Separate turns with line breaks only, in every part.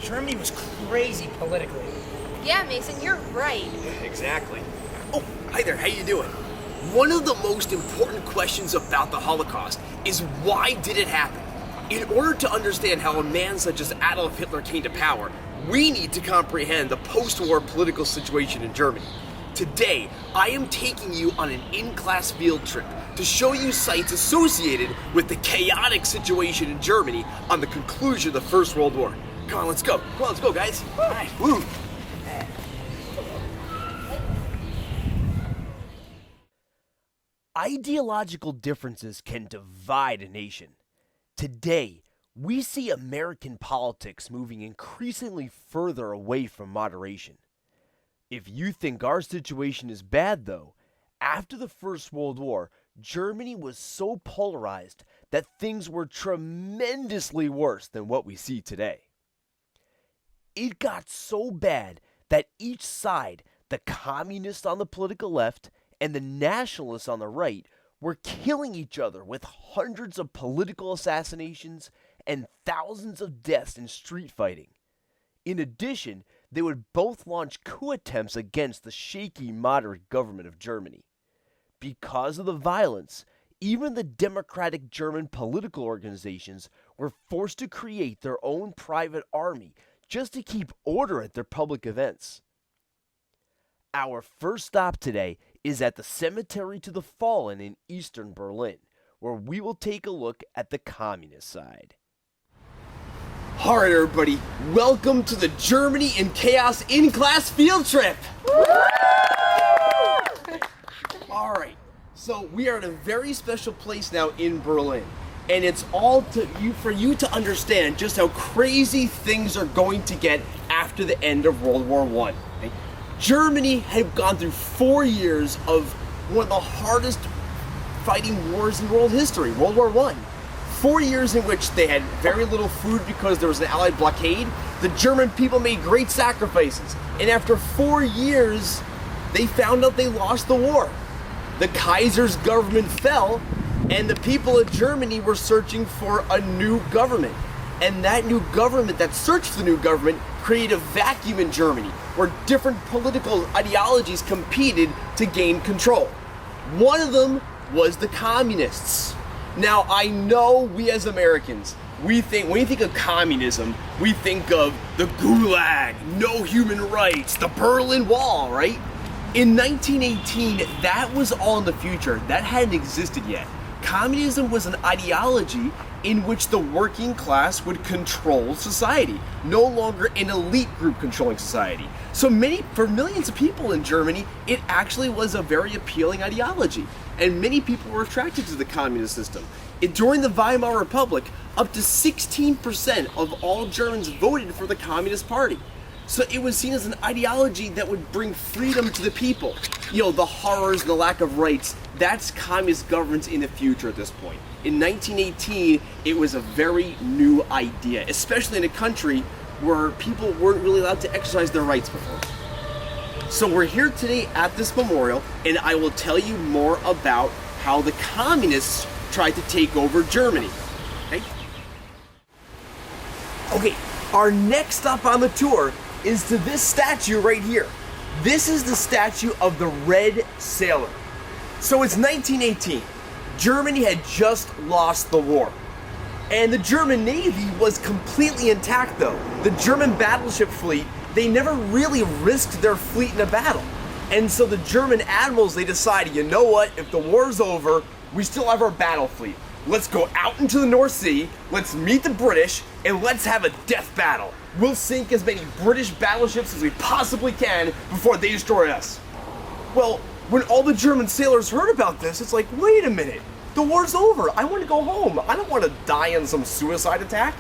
Germany was crazy politically.
Yeah, Mason, you're right.
Exactly. Oh, hi there, how you doing? One of the most important questions about the Holocaust is why did it happen? In order to understand how a man such as Adolf Hitler came to power, we need to comprehend the post-war political situation in Germany. Today, I am taking you on an in-class field trip to show you sites associated with the chaotic situation in Germany on the conclusion of the First World War. Come on, let's go. Come on, let's go, guys. All right, woo.
Ideological differences can divide a nation. Today, we see American politics moving increasingly further away from moderation. If you think our situation is bad, though, after the First World War, Germany was so polarized that things were tremendously worse than what we see today. It got so bad that each side, the communists on the political left and the nationalists on the right, were killing each other with hundreds of political assassinations and thousands of deaths in street fighting. In addition, they would both launch coup attempts against the shaky moderate government of Germany. Because of the violence, even the democratic German political organizations were forced to create their own private army just to keep order at their public events. Our first stop today is at the Cemetery to the Fallen in eastern Berlin, where we will take a look at the communist side.
All right, everybody, welcome to the Germany in Chaos in-class field trip. All right, so we are at a very special place now in Berlin, and it's all for you to understand just how crazy things are going to get after the end of World War I. Okay? Germany had gone through 4 years of one of the hardest fighting wars in world history, World War I. 4 years in which they had very little food because there was an Allied blockade. The German people made great sacrifices. And after 4 years, they found out they lost the war. The Kaiser's government fell, and the people of Germany were searching for a new government. And that new government, that search for the new government, created a vacuum in Germany where different political ideologies competed to gain control. One of them was the communists. Now, I know we as Americans, when we think of communism, we think of the Gulag, no human rights, the Berlin Wall, right? In 1918, that was all in the future. That hadn't existed yet. Communism was an ideology in which the working class would control society, no longer an elite group controlling society. So for millions of people in Germany, it actually was a very appealing ideology, and many people were attracted to the communist system. During the Weimar Republic, up to 16% of all Germans voted for the Communist Party. So it was seen as an ideology that would bring freedom to the people. You know, the horrors and the lack of rights, that's communist governments in the future at this point. In 1918, it was a very new idea, especially in a country where people weren't really allowed to exercise their rights before. So we're here today at this memorial, and I will tell you more about how the communists tried to take over Germany. Okay, our next stop on the tour is to this statue right here. This is the statue of the Red Sailor. So it's 1918. Germany had just lost the war. And the German Navy was completely intact though. The German battleship fleet, they never really risked their fleet in a battle. And so the German admirals, they decided, you know what, if the war's over, we still have our battle fleet. Let's go out into the North Sea, let's meet the British, and let's have a death battle. We'll sink as many British battleships as we possibly can before they destroy us. Well, when all the German sailors heard about this, it's like, wait a minute, the war's over. I want to go home. I don't want to die in some suicide attack.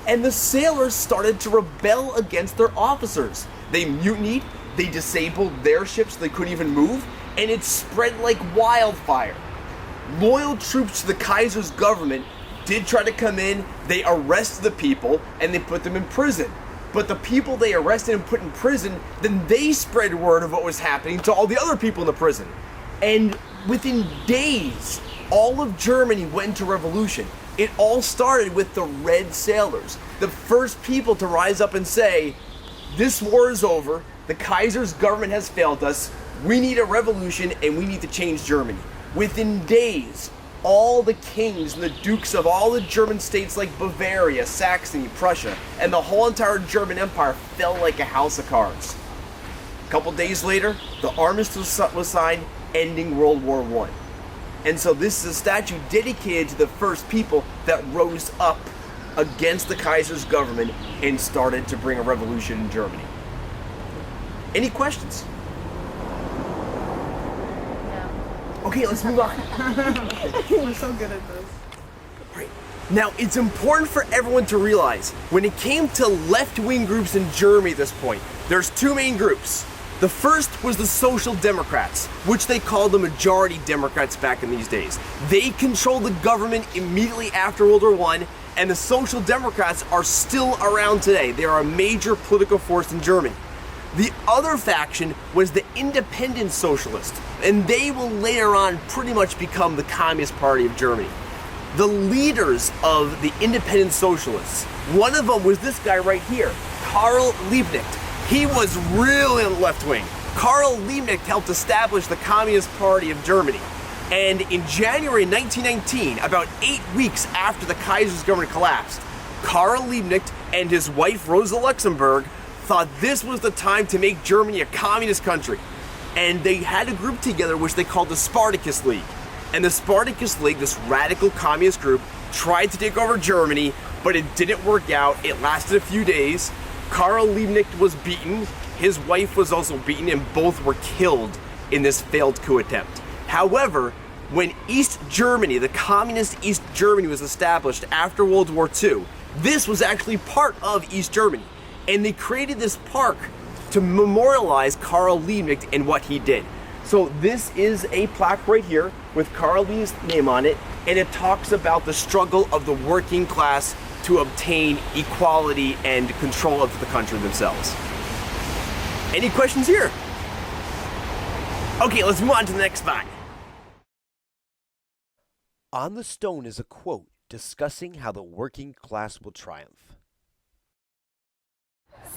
And the sailors started to rebel against their officers. They mutinied, they disabled their ships so they couldn't even move, and it spread like wildfire. Loyal troops to the Kaiser's government did try to come in, they arrested the people, and they put them in prison. But the people they arrested and put in prison, then they spread word of what was happening to all the other people in the prison. And within days, all of Germany went into revolution. It all started with the Red Sailors, the first people to rise up and say, this war is over, the Kaiser's government has failed us, we need a revolution and we need to change Germany. Within days, all the kings and the dukes of all the German states like Bavaria, Saxony, Prussia, and the whole entire German Empire fell like a house of cards. A couple days later, the armistice was signed, ending World War I. And so this is a statue dedicated to the first people that rose up against the Kaiser's government and started to bring a revolution in Germany. Any questions? Okay, let's move on.
We're so good at this.
Right. Now, it's important for everyone to realize, when it came to left-wing groups in Germany at this point, there's two main groups. The first was the Social Democrats, which they called the majority Democrats back in these days. They controlled the government immediately after World War I, and the Social Democrats are still around today. They are a major political force in Germany. The other faction was the Independent Socialists, and they will later on pretty much become the Communist Party of Germany. The leaders of the Independent Socialists, one of them was this guy right here, Karl Liebknecht. He was really left-wing. Karl Liebknecht helped establish the Communist Party of Germany. And in January 1919, about 8 weeks after the Kaiser's government collapsed, Karl Liebknecht and his wife Rosa Luxemburg thought this was the time to make Germany a communist country. And they had a group together which they called the Spartacus League. And the Spartacus League, this radical communist group, tried to take over Germany, but it didn't work out. It lasted a few days. Karl Liebknecht was beaten, his wife was also beaten, and both were killed in this failed coup attempt. However, when East Germany, the communist East Germany, was established after World War II, this was actually part of East Germany. And they created this park to memorialize Karl Liebknecht and what he did. So this is a plaque right here with Karl Liebknecht's name on it, and it talks about the struggle of the working class to obtain equality and control of the country themselves. Any questions here? Okay, let's move on to the next slide.
On the stone is a quote discussing how the working class will triumph.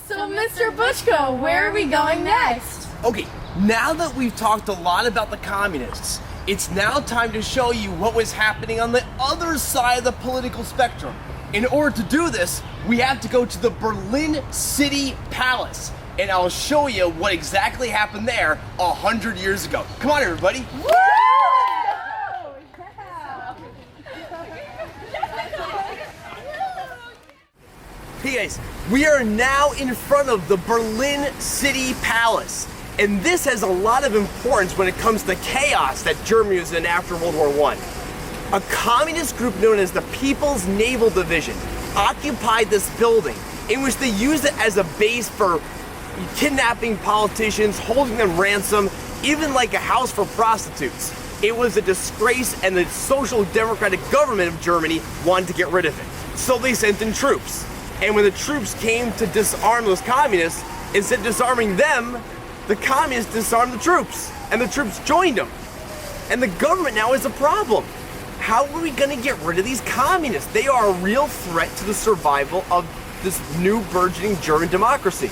So, Mr. Bushko, where are we going next?
Okay, now that we've talked a lot about the communists, it's now time to show you what was happening on the other side of the political spectrum. In order to do this, we have to go to the Berlin City Palace, and I'll show you what exactly happened there 100 years ago. Come on, everybody.
Woo!
Hey guys, we are now in front of the Berlin City Palace, and this has a lot of importance when it comes to chaos that Germany was in after World War I. A communist group known as the People's Naval Division occupied this building, in which they used it as a base for kidnapping politicians, holding them ransom, even like a house for prostitutes. It was a disgrace, and the Social Democratic government of Germany wanted to get rid of it. So they sent in troops. And when the troops came to disarm those communists, instead of disarming them, the communists disarmed the troops, and the troops joined them. And the government now has a problem. How are we going to get rid of these communists? They are a real threat to the survival of this new burgeoning German democracy.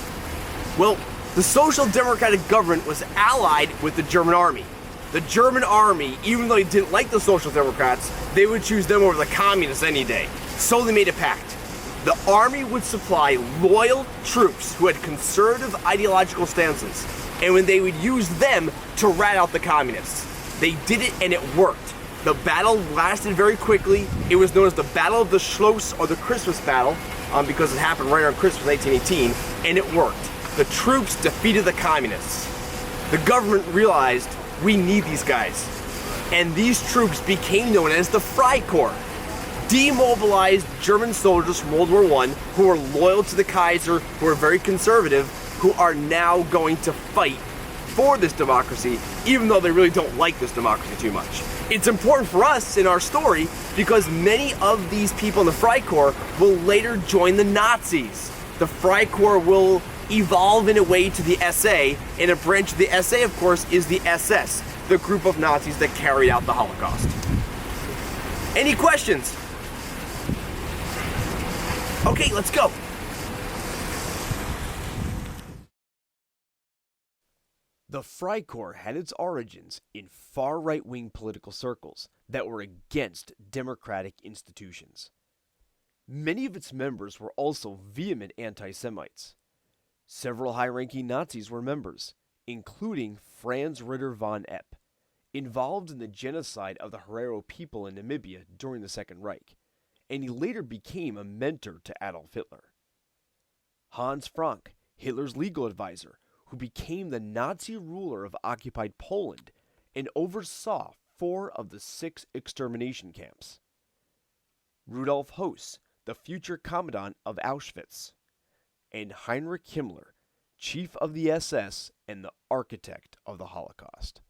Well, the Social Democratic government was allied with the German army. The German army, even though they didn't like the Social Democrats, they would choose them over the communists any day. So they made a pact. The army would supply loyal troops who had conservative ideological stances, and when they would use them to rat out the communists. They did it, and it worked. The battle lasted very quickly. It was known as the Battle of the Schloss, or the Christmas Battle, because it happened right around Christmas 1918, and it worked. The troops defeated the communists. The government realized, we need these guys. And these troops became known as the Freikorps. Demobilized German soldiers from World War I who were loyal to the Kaiser, who were very conservative, who are now going to fight for this democracy, even though they really don't like this democracy too much. It's important for us in our story because many of these people in the Freikorps will later join the Nazis. The Freikorps will evolve in a way to the SA, and a branch of the SA, of course, is the SS, the group of Nazis that carried out the Holocaust. Any questions? Okay, let's go.
The Freikorps had its origins in far right-wing political circles that were against democratic institutions. Many of its members were also vehement anti-Semites. Several high-ranking Nazis were members, including Franz Ritter von Epp, involved in the genocide of the Herero people in Namibia during the Second Reich, and he later became a mentor to Adolf Hitler. Hans Frank, Hitler's legal advisor, who became the Nazi ruler of occupied Poland and oversaw 4 of the 6 extermination camps. Rudolf Höss, the future commandant of Auschwitz, and Heinrich Himmler, chief of the SS and the architect of the Holocaust.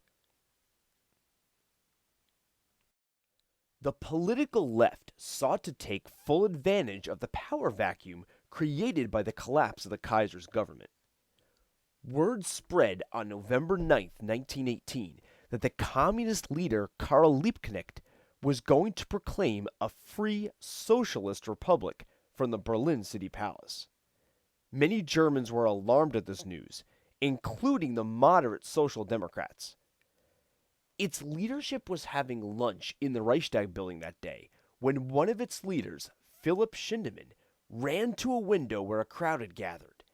The political left sought to take full advantage of the power vacuum created by the collapse of the Kaiser's government. Word spread on November 9, 1918, that the communist leader Karl Liebknecht was going to proclaim a free socialist republic from the Berlin City Palace. Many Germans were alarmed at this news, including the moderate Social Democrats. Its leadership was having lunch in the Reichstag building that day when one of its leaders, Philipp Schindemann, ran to a window where a crowd had gathered.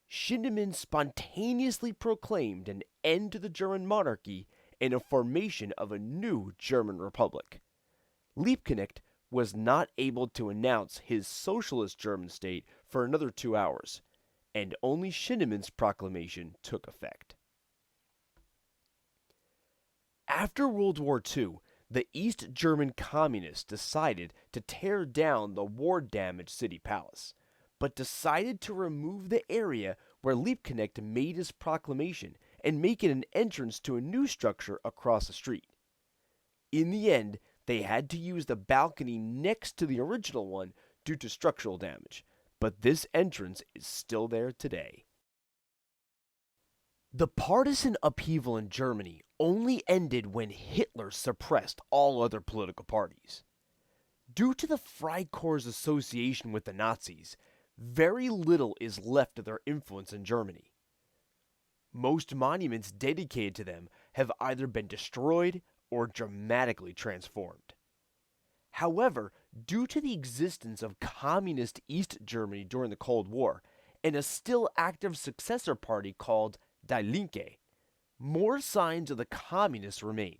Schindemann spontaneously proclaimed an end to the German monarchy and a formation of a new German republic. Liebknecht was not able to announce his socialist German state for another 2 hours, and only Schindemann's proclamation took effect. After World War II, the East German communists decided to tear down the war-damaged city palace, but decided to remove the area where Liebknecht made his proclamation and make it an entrance to a new structure across the street. In the end, they had to use the balcony next to the original one due to structural damage, but this entrance is still there today. The partisan upheaval in Germany only ended when Hitler suppressed all other political parties. Due to the Freikorps' association with the Nazis, very little is left of their influence in Germany. Most monuments dedicated to them have either been destroyed or dramatically transformed. However, due to the existence of communist East Germany during the Cold War and a still active successor party called Die Linke, more signs of the communists remain.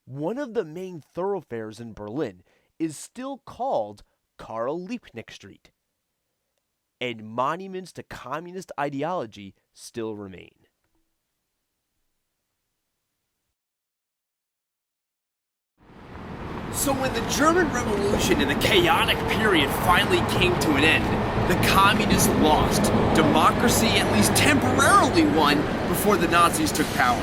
One of the main thoroughfares in Berlin is still called Karl Liebknecht Street, and monuments to communist ideology still remain.
So when the German Revolution and the chaotic period finally came to an end, the communists lost. Democracy at least temporarily won before the Nazis took power.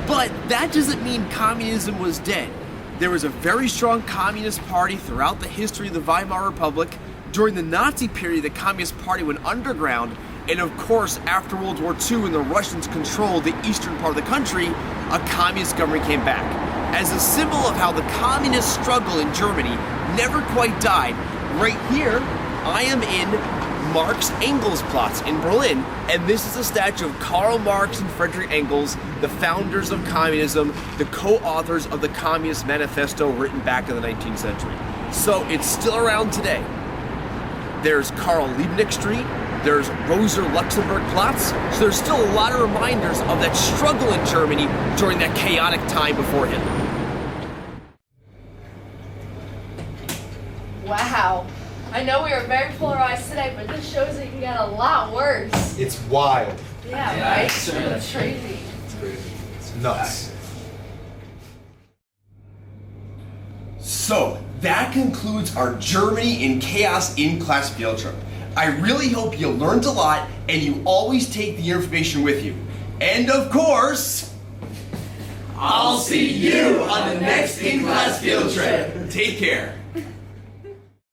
But that doesn't mean communism was dead. There was a very strong communist party throughout the history of the Weimar Republic. During the Nazi period, the Communist Party went underground, and of course, after World War II, when the Russians controlled the eastern part of the country, a communist government came back. As a symbol of how the communist struggle in Germany never quite died, right here, I am in Marx Engelsplatz in Berlin, and this is a statue of Karl Marx and Friedrich Engels, the founders of communism, the co-authors of the Communist Manifesto written back in the 19th century. So it's still around today. There's Karl Liebknecht Street, there's Rosa Luxemburg Platz, so there's still a lot of reminders of that struggle in Germany during that chaotic time before Hitler.
Wow. I know we are very polarized today, but this shows it can get a lot worse.
It's wild.
Yeah, right? It's crazy.
It's crazy. It's nuts.
So, that concludes our Germany in Chaos in-class field trip. I really hope you learned a lot and you always take the information with you. And of course, I'll see you on the next in-class field trip. Take care.